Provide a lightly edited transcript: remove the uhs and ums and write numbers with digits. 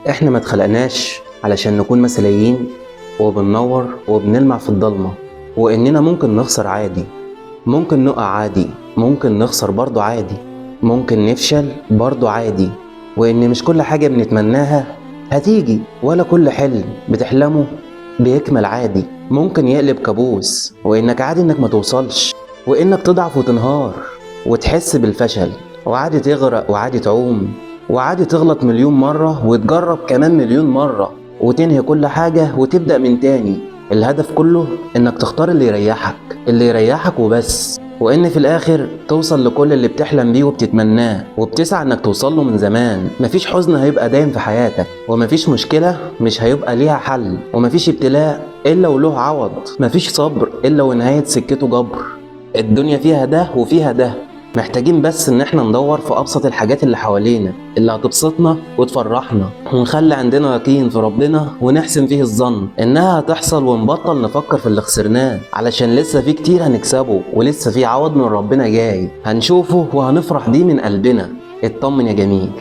احنا ما اتخلقناش علشان نكون مثاليين وبننور وبنلمع في الضلمة، واننا ممكن نخسر عادي، ممكن نقع عادي، ممكن نخسر برضو عادي، ممكن نفشل برضو عادي، وان مش كل حاجة بنتمناها هتيجي، ولا كل حلم بتحلمه بيكمل عادي. ممكن يقلب كابوس، وانك عادي انك ما توصلش، وانك تضعف وتنهار وتحس بالفشل، وعادي تغرق وعادي تعوم، وعادي تغلط مليون مرة وتجرب كمان مليون مرة وتنهي كل حاجة وتبدأ من تاني. الهدف كله انك تختار اللي يريحك وبس، وان في الاخر توصل لكل اللي بتحلم بيه وبتتمناه وبتسعى انك توصله من زمان. مفيش حزن هيبقى دايم في حياتك، ومفيش مشكلة مش هيبقى ليها حل، ومفيش ابتلاء الا وله عوض، مفيش صبر الا ونهاية سكته جبر. الدنيا فيها ده وفيها ده، محتاجين بس ان احنا ندور في ابسط الحاجات اللي حوالينا اللي هتبسطنا وتفرحنا، ونخلي عندنا يقين في ربنا ونحسن فيه الظن انها هتحصل، ونبطل نفكر في اللي خسرناه، علشان لسه في كتير هنكسبه، ولسه في عوض من ربنا جاي هنشوفه وهنفرح بيه من قلبنا. اطمن يا جميل.